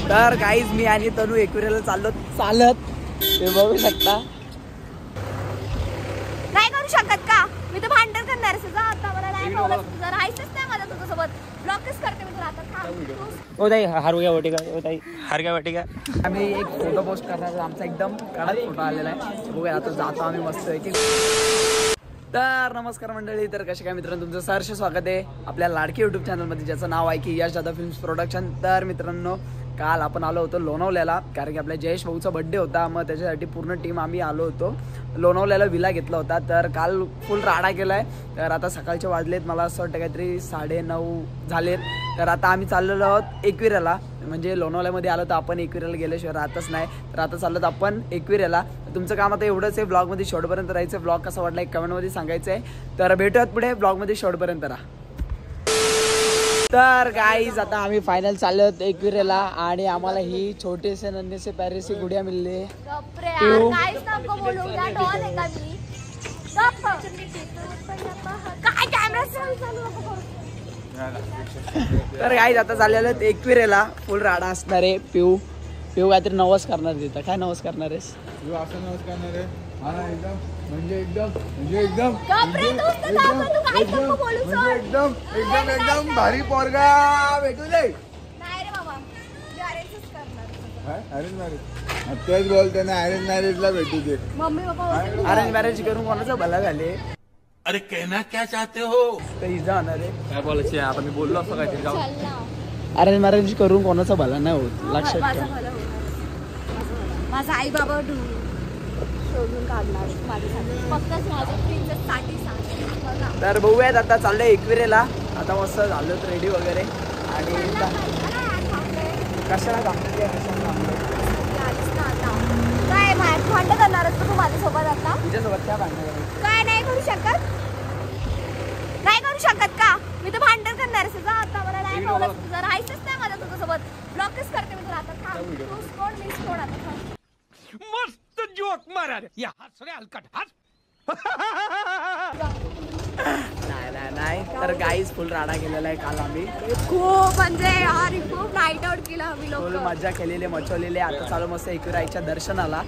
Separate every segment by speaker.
Speaker 1: तर गाईज मी आणि तनू एकविरेला चाललो चालत, ते बघू शकता.
Speaker 2: नाही करू शकत का? मी तर भांडण करणार आहे. जा आता, मला नाही बोलत. जरा राहायचंच नाही मला तुझ्यासोबत. ब्लॉकच करते मी तुला आता. थांब.
Speaker 1: ओ ताई हारू घ्या वाटी का? ओ ताई हार घ्या वाटी का? आम्ही एक फोटो पोस्ट करणार आहे. आमचा एकदम कडक फोटो आलेला आहे. बघूया आता जातो आम्ही मस्त आहे की. तर नमस्कार मंडळी, तर कसे काय मित्रांनो, तुमचं सहर्ष स्वागत आहे आपल्या लाडकी युट्यूब चॅनलमध्ये, ज्याचं नाव आहे की यश जाधव फिल्म्स प्रोडक्शन. तर मित्रांनो, काल आपण आलो होतो लोणावल्याला, कारण की आपल्या जयेश भाऊचा बड्डे होता. मग त्याच्यासाठी पूर्ण टीम आम्ही आलो होतो लोणावल्याला, विला घेतला होता. तर काल फुल राडा केला आहे. तर आता सकाळचे वाजलेत, मला असं वाटतं काहीतरी 9:30 झालेत. तर आता आम्ही चाललेलो आहोत एकविराला, म्हणजे लोणावल्यामध्ये आलो तर आपण एकविराला गेल्याशिवाय राहतच नाही. तर आता चाललो आपण एकविराला. तुमचं काम आता एवढंच आहे, ब्लॉगमध्ये शेवटपर्यंत राहायचं. ब्लॉग कसा वाटला एक कमेंटमध्ये सांगायचं आहे. तर भेटूयात पुढे ब्लॉगमध्ये, शेवटपर्यंत राहा. तर गाईज आता आम्ही फायनल चाललो होतो एकविरेला, आणि आम्हाला ही छोटेसे नन्हेसे पॅरेसी गुडिया मिळले. तर गाईज आता चाललेलो एकविरेला, फुल राडा असणार आहे. पिऊ काहीतरी नवस करणार तिथं. काय नवस करणार आहेस?
Speaker 3: असं नवस करणार आहे म्हणजे एकदम भारी पोरगा भेटू दे. अरेंज मॅरेज तेच बोलते ना, अरेंज मॅरेजला भेटू दे.
Speaker 1: अरेंज मॅरेज करून कोणाचं भला झाले?
Speaker 4: अरे कहना क्या चाहते हो?
Speaker 1: काही जाणार आहे
Speaker 4: काय बोलायचे? आता मी बोललो असं काहीतरी जाऊ.
Speaker 1: अरेंज मॅरेज करून कोणाचा भला नाही होत, लक्षात ठेवा.
Speaker 2: माझा आई बाबा शोधून काढणार माझ्यासाठी, फक्तच माझ्या प्रिन्सेससाठी सांग.
Speaker 1: तर बघूयात, आता चाललोय एकविरेला. आता मस्त झालो रेडी वगैरे, आणि कशाला थांबते
Speaker 2: काय भांडण करणार असतो तू माझ्यासोबत? आता
Speaker 1: तुझ्यासोबत काय भांडण?
Speaker 2: काय नाही करू शकत? नाही करू शकत का? मी तर भांडण करणार आहे. जा आता, मला नाही बोलत. जरा राहायचंच नाही मला तुझ्यासोबत. ब्लॉकच करते मी तुला आता. थांब. तू कोण, मीच कोण आता.
Speaker 4: मस्त जोक मारा रे. या हस रे हलकट हस.
Speaker 1: नाही. तर गाईज फुल राडा केलेला आहे काल आम्ही.
Speaker 2: खूप म्हणजे यार, खूप नाईट आउट केला आम्ही लोक.
Speaker 1: फुल मजा केलेली, मचवलेली. आता चालू मस्त एकविराईच्या दर्शनाला.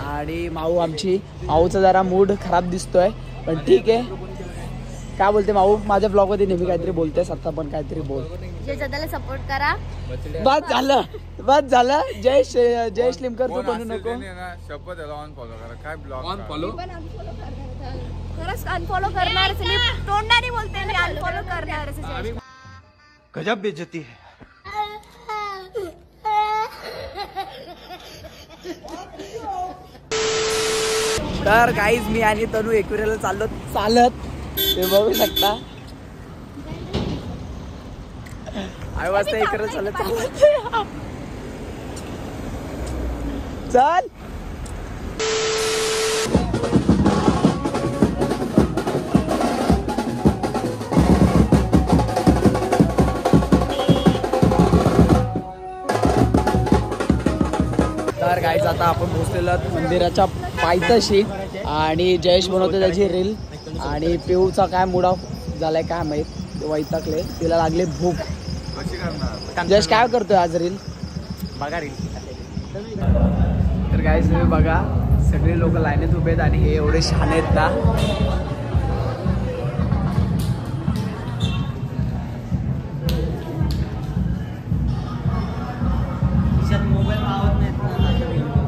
Speaker 1: आणि माऊचा जरा मूड खराब दिसतोय, पण ठीक आहे. काय बोलते माऊ? माझ्या ब्लॉग मध्ये नेहमी काहीतरी बोलतेस, आता पण काहीतरी बोल.
Speaker 2: जयदाला सपोर्ट करा.
Speaker 1: बस झालं. जयेश लिमकर तू बनू नको.
Speaker 3: शपथ ऑन फॉलो करा. काय ब्लॉग
Speaker 4: ऑन फॉलो?
Speaker 2: खरंच अनफॉलो करणार. मी तोंडाने बोलते, मी अनफॉलो करणार.
Speaker 4: गजब बेइज्जती है.
Speaker 1: तर गाईज मी आणि तनू एकविरेला चाललो चालत, ते बघू शकता. 8 वाजता एकविरेला चालत चल. तर गाईज आता आपण पोहोचलेलो मंदिराच्या पायथ्याशी, आणि जयेश बनवतो त्याची रील. आणि पिऊचा काय मूड ऑफ झालाय काय माहित, ते वैतागले, तिला लागले भूक. जयेश काय करतोय आज रील?
Speaker 4: बघा रील.
Speaker 1: तर गाईज तुम्ही बघा, सगळे लोक लाईनीत उभे आहेत, आणि हे एवढे शहाणे आहेत ना.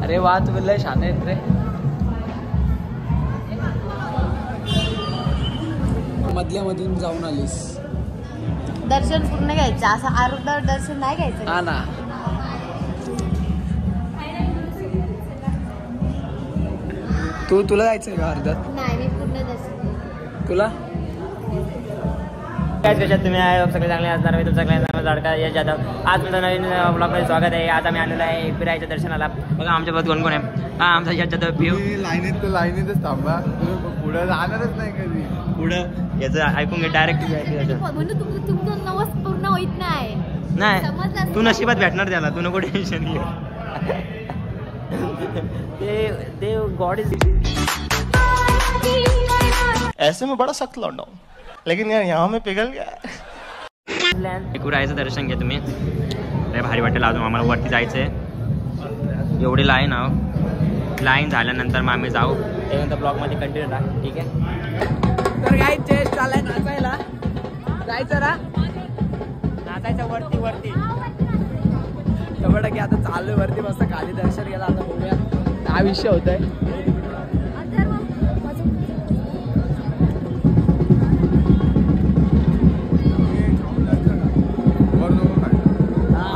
Speaker 1: अरे वा, तुम्ही लय शहाणे आहेत रे. मधल्यामधून जाऊन आलीस.
Speaker 2: दर्शन पूर्ण घ्यायचं, असं अर्ध दर्शन नाही घ्यायचं.
Speaker 1: हा ना. तुला जायचंय का अर्ध्यात?
Speaker 2: नाही, मी पूर्ण दर्शन.
Speaker 1: तुला
Speaker 5: काय कशात तुम्ही आहे? सगळे चांगले असणार. मी तुमचा सगळ्यांना लाडका यश जाधव. आज तुमचं नवीन ब्लॉगमध्ये स्वागत आहे. आज आम्ही आलेलो आहे एकविराईच्या दर्शनाला. बघा आमच्याबरोबर कोण कोण आहे. हा आमचा यश जाधव पिऊ.
Speaker 3: लाईनीतच थांबा, पुढे जाणारच नाही कधी.
Speaker 5: पुढं याचं ऐकून घे डायरेक्ट.
Speaker 2: तुमचं नवस पूर्ण होत
Speaker 5: नाही, तू नशिबात भेटणार त्याला, तू नको टेन्शन घे. ते गॉड इज.
Speaker 6: ऐसे में बड़ा सख्त लौंडा हूं, लेकिन यार यहाँ में पिघल गया.
Speaker 5: एकविराईचं दर्शन घ्या तुम्ही. लय भारी वाटेल. अजून आम्हाला वरती जायचं आहे. एवढी लाईन झाल्यानंतर मग आम्ही जाऊ. त्यानंतर ब्लॉगमध्ये कंटिन्यू राहा. ठीक आहे.
Speaker 1: तर काय चेस्ट चाललाय नाचायला. जायचं ना
Speaker 5: नाचायचं वरती.
Speaker 1: तेवढं की आता चालू आहे वरती मस्त खाली दर्शन गेला. आता बघूया हा विषय होत आहे.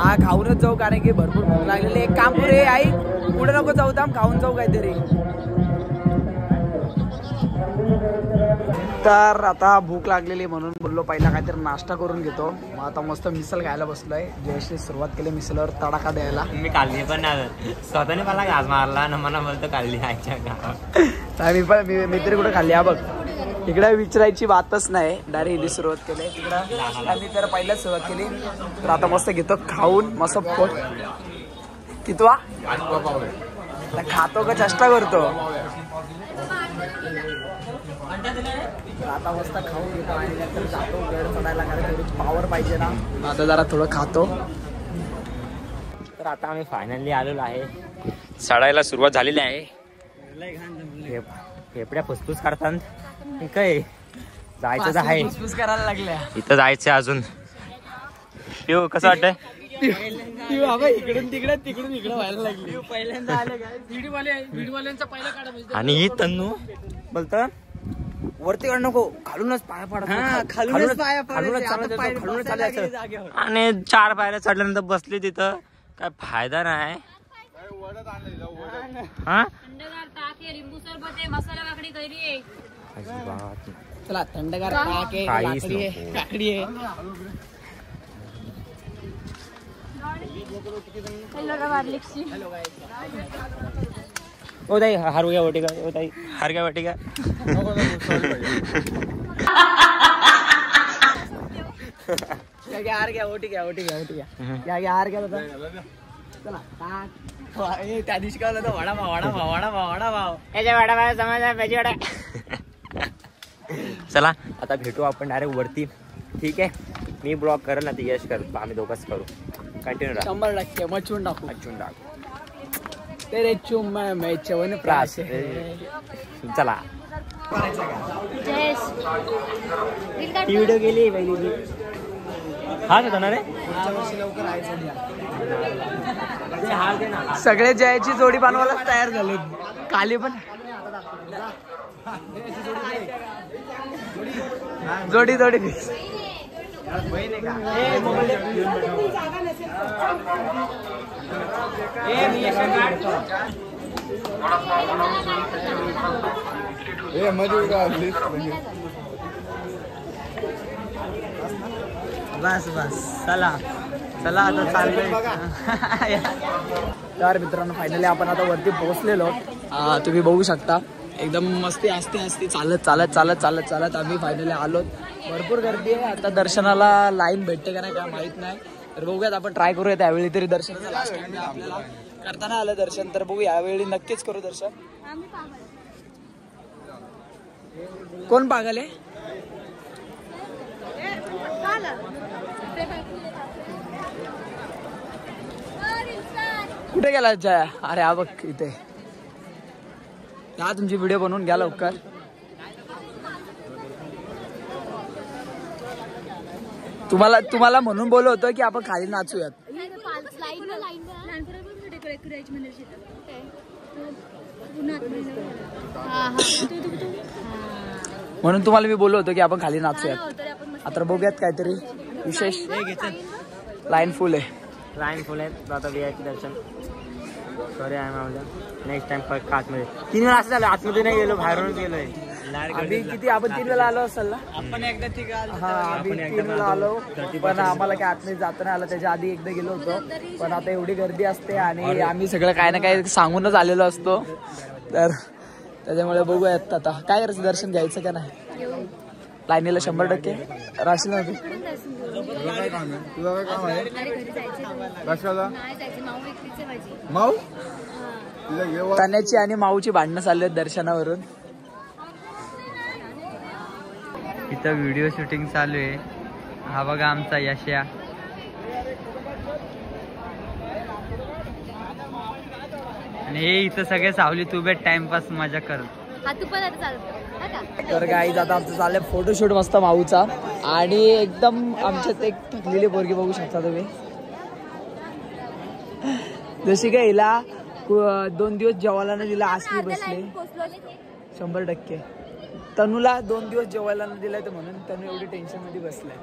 Speaker 1: हा खाऊनच जाऊ कारण की भरपूर भूक लागलेली. एक काम करू आई पुढे नको जाऊ थांब खाऊन जाऊ काहीतरी. तर आता भूक लागलेली म्हणून बोललो पहिला काहीतरी नाश्ता करून घेतो. मग आता मस्त मिसल खायला बसलोय. जयश्री सुरुवात केली मिसलवर तडाखा द्यायला.
Speaker 5: मी काढली पण स्वतःने मला घास मारला ना मला बोलतो काढली आयच्या गावात.
Speaker 1: मी तरी कुठे खाल्ली हा बघ. इकडे विचारायची बातच नाही. डायरेक्ट इथे सुरुवात केली. तिकडं मी तर पहिल्याच सुरुवात केली. तर आता मस्त घेतो खाऊन मस्त पोट. कितवा खातो का चेष्टा करतो. आता मस्त खाऊन घेतो आणि नंतर जातो गड चढायला. कारण थोडी पावर पाहिजे ना. आता जरा थोडं खातो.
Speaker 5: तर आता आम्ही फायनली आलेलो आहे. चढायला सुरुवात झालेली आहे. फेफड्या फुसफुस करतात. काय जायचं तर आहे.
Speaker 1: फुसफुस करायला लागल्या.
Speaker 5: इथं जायचं अजून. पिऊ कसं वाटतंय.
Speaker 1: इकडून तिकडे व्हायला लागली. पहिल्यांदा आले व्हिडिओवाल्यांचा पहिला काढा.
Speaker 5: आणि ही तन्नू बोलत वरती काढ नको खालूनच पाया पडत.
Speaker 1: खालूनच पाया
Speaker 5: खालूनच चालायचं. आणि 4 पायऱ्या चढल्यानंतर बसली तिथं. काय फायदा नाही. हा
Speaker 1: चला थंडगार काकडी आहे.
Speaker 5: ओ ताई हार गया वाटी का. ओ ताई हार गया वाटी का.
Speaker 1: हार गया ओटी घ्या. हार गया दादा. चला त्या दिवशी काय होतं वडापाव
Speaker 5: वडा. चला आता भेटू आपण डायरेक्ट वरती. ठीक आहे. मी ब्लॉग करेल ना ते यश करतो. आम्ही दोघंच करू. कंटिन्यू राहा.
Speaker 1: 100% मचून टाकू. तेरे चुम्मा में चवन प्राश.
Speaker 5: चला ती व्हिडिओ गेली पहिली. हा होता ना रे.
Speaker 1: सगळे जयाची जोडी बनवायला तयार झाले. काली पण जोडी बस चला आता चाललोय. तर मित्रांनो फायनली आपण आता वरती पोहोचलेलो. तुम्ही बघू शकता एकदम मस्ती असते चालत आम्ही फायनली आलो. भरपूर गर्दी आहे. आता दर्शनाला लाईन भेटते का नाही काय माहित नाही. तर बघूयात आपण ट्राय करूया. त्यावेळी तरी दर्शनाचं लास्ट टाइम आपल्याला करताना आलं दर्शन. तर बघू यावेळी नक्कीच करू दर्शन. कोण पागल आहे. कुठे गेला जया. अरे हा बघ इथे. हा तुमची व्हिडिओ बनवून घ्या लवकर. तुम्हाला म्हणून बोललो होतो की आपण खाली नाचूयात. म्हणून तुम्हाला मी बोललो होतो की आपण खाली नाचूयात. आता बघूयात काहीतरी विशेष. लाईन फुल आहे.
Speaker 5: आता VIP दर्शन. सॉरी नेक्स्ट टाइम परत आतमध्ये. 3 वेळा असं झालं. आतमध्ये नाही गेलो बाहेरूनच गेलोय.
Speaker 1: किती आपण 3 वेळा आलो असेल ना. आपण एकदा 3 वेळा आलो. पण आम्हाला काय आतमध्ये जाता नाही आलं. त्याच्या आधी एकदा गेलो होतो. पण आता एवढी गर्दी असते आणि आम्ही सगळं काय ना काय सांगूनच आलेलो असतो. तर त्याच्यामुळे बघूयात आता काय करायचं. दर्शन घ्यायचं का नाही. लाईनीला 100% राशील ना.
Speaker 3: तुला काय काम आहे. कशाला माऊ.
Speaker 1: तान्याची आणि माऊची भांडणं चालली आहेत दर्शनावरून.
Speaker 7: इथं व्हिडिओ शूटिंग चालू आहे. हा बघा आमचा यशया. आणि हे इथं सगळे सावलीत उभे टाइमपास मजा करत.
Speaker 2: हा तू पण आता चालतो हा का?
Speaker 1: तर गाईज आता आमचं चाललंय फोटोशूट मस्त माऊचा. आणि एकदम आमच्यात एक थकलेली पोरगी बघू शकता तुम्ही. जशी काय हिला 2 दिवस जेवायला न दिला आसली बसले 100%. तनूला 2 दिवस जेवायला न दिलाय तर म्हणून तनू एवढी टेन्शन मध्ये बसलाय.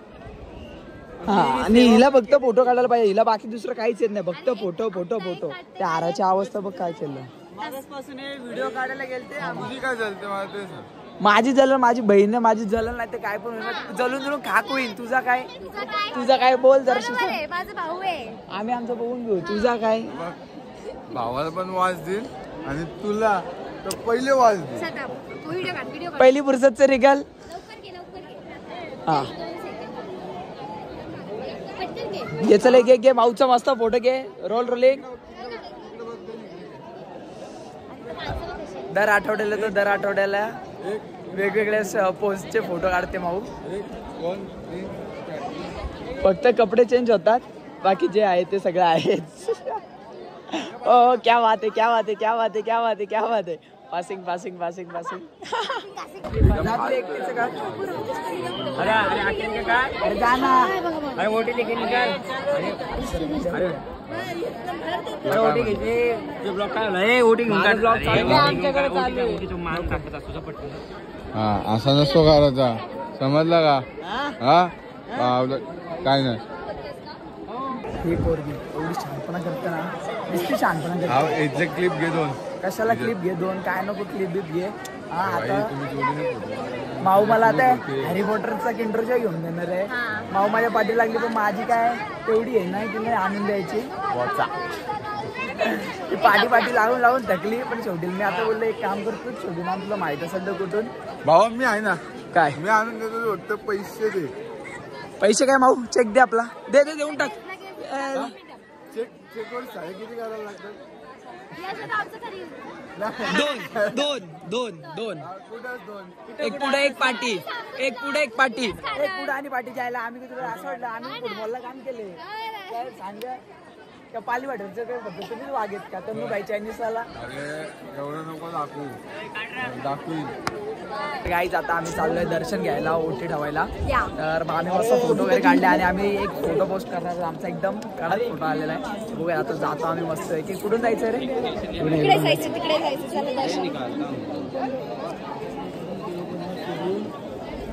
Speaker 1: हा आणि हिला फक्त फोटो काढायला पाहिजे. हिला बाकी दुसरं काहीच येत नाही, फक्त फोटो फोटो फोटो. त्या आराची अवस्था बघ काय केलं. व्हिडिओ काढायला गेलते
Speaker 3: काय चालतं मला ते सांग.
Speaker 1: माझी जलन माझी बहीण माझी जलन नाही तर काय पण होईल. जलून जलून खाक होईल. तुझा काय बोल जरा.
Speaker 2: माझा भाऊ आहे.
Speaker 1: आम्ही आमचं बघून घेऊ. तुझा काय
Speaker 3: भावाला पण वाज देईल आणि तुला तर पहिले वाज दे.
Speaker 2: व्हिडिओ काढ.
Speaker 1: पहिली फुर्सतचं रिगल.
Speaker 2: लवकर घे.
Speaker 1: हा घे चल. घे माऊचा मस्त फोटो घे. रोलिंग. दर आठवड्याला वेगवेगळ्या पोजचे फोटो काढते माऊ.
Speaker 3: 1 3
Speaker 1: फक्त कपडे चेंज होतात, बाकी जे आहे ते सगळं आहेच. ओ क्या बात है. पासिंग. अरे जा ना.
Speaker 5: अरे वोटी लेके निकाल. अरे वोटी घ्यायची. ब्लॉक काय झालं? ए वोटिंग ब्लॉक चालू आहे आमच्याकडे. चालू आहे वोटिंग मान टाकतात तुझा पटकन.
Speaker 3: हा असा नसतो करायचा, समजला का? हा काय नाही.
Speaker 1: ही पोरगी एवढी शहाणपणा करते ना. नुसती शहाणपणा करते.
Speaker 3: इथले क्लिप घे 2.
Speaker 1: कशाला क्लिप घे 2? काय नको क्लिप घे. हा आता माऊ मला आता हॅरी पॉटरचा किंडरजॉय घेऊन देणार आहे. माऊ माझ्या पाठी लागली पण माझी काय तेवढी आहे नाही की नाही आणून द्यायची. ती पाठी लागून थकली. पण शेवटी मी आता बोललो एक काम करतो. शेवटी ना तुला माहित असेल तर कुठून.
Speaker 3: भावा मी आहे ना.
Speaker 1: काय
Speaker 3: मी आणून देतो. फक्त पैसे दे.
Speaker 1: पैसे काय माऊ चेक दे आपला. दे देऊन टाक.
Speaker 3: चेकवर साडे किती करायला लागतात?
Speaker 1: दोन. एक पुढे एक पाटी. एक पुढे आणि पाटी जायला. आम्ही तुला असं वाटलं आम्ही फुटबॉलला काम केले काय सांग. त्या पाली वाटायचं काय फक्त तुम्हीच वागेत का? तर मग बाई चायनीज वाला.
Speaker 3: अरे एवढं नको दाखवू.
Speaker 1: गाईज आता आम्ही चाललोय दर्शन घ्यायला, ओटी ठेवायला. तर आम्ही मस्त फोटो वगैरे काढले आणि आम्ही एक फोटो पोस्ट करणार. आमचा एकदम कडक फोटो आलेला आहे. बघूया आता जातो आम्ही मस्त. की कुठून जायचं रे?
Speaker 2: तिकडे जायचं.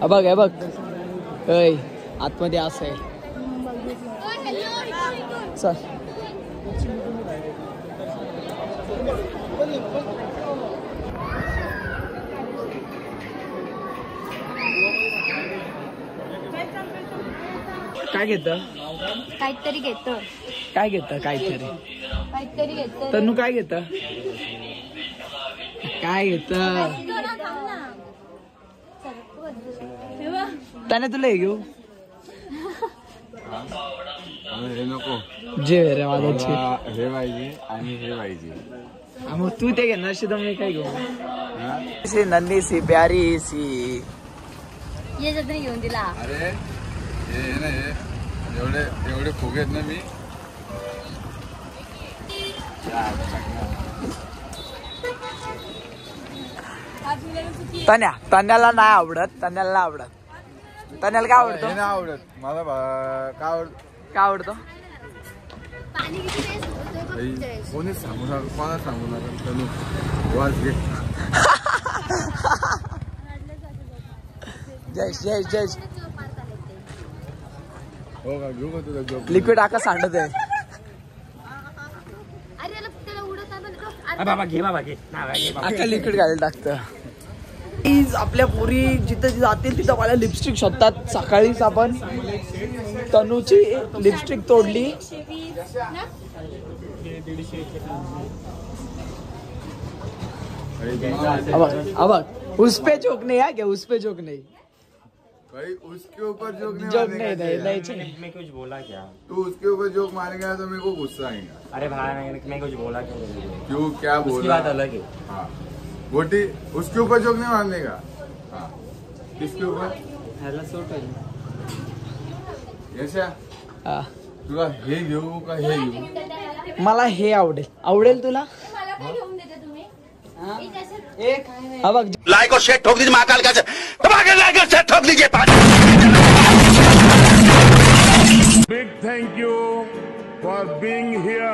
Speaker 1: बघ आतमध्ये असं आहे. चल काय घेत?
Speaker 2: काहीतरी घेतो.
Speaker 1: तन्नू काय घेत? त्याने तुला हे घेऊ.
Speaker 3: हे नको.
Speaker 1: जे रे माझा
Speaker 3: हे पाहिजे आणि हे पाहिजे.
Speaker 1: मग तू ते घेणार तर मी काय घेऊ? नन्ही सी प्यारी सी.
Speaker 2: ये जत्री घेऊन दिला.
Speaker 3: अरे हे ना एवढे फुगेत ना मी.
Speaker 1: तन्याला नाही आवडत. तन्याला काय आवडतं?
Speaker 3: नाही आवडत मला. काय आवडतं? कोणीच सांगू नका. कोणाला सांगू नका. वाज घे.
Speaker 1: जय
Speaker 3: हो का? घेऊ का तुझा
Speaker 1: लिक्विड आका सांडत आहे.
Speaker 5: बाबा घे
Speaker 1: आका लिक्विड घालायला टाकतं. आपल्या पोरी जिथं जातील तिथं मला लिपस्टिक शोधतात. सकाळीच आपण तनूची लिपस्टिक तोडली. अब उस पे जोक नहीं है क्या? उस पे जोक नहीं
Speaker 3: भाई. उसके ऊपर जोक
Speaker 1: नहीं.
Speaker 5: मैं कुछ बोला क्या?
Speaker 3: तू उसके ऊपर जोक मारेगा तो मेरे को गुस्सा आएगा.
Speaker 5: अरे भाई मैं कुछ बोला
Speaker 3: क्यों? क्या बोला?
Speaker 5: बात अलग है.
Speaker 3: हाँ बोटी उसके ऊपर जोक नहीं मारने का. हाँ किसके ऊपर? तुला हे घेऊ का हे घेऊ?
Speaker 1: मला हे आवडेल तुला?
Speaker 2: काय घेऊन देते तुम्ही इथे असं-
Speaker 1: एक हा बघ
Speaker 6: लाइक और शेयर ठोक दीजिए महाकाल का लाइक और शेयर ठोक दीजिए
Speaker 8: Big thank you for being here.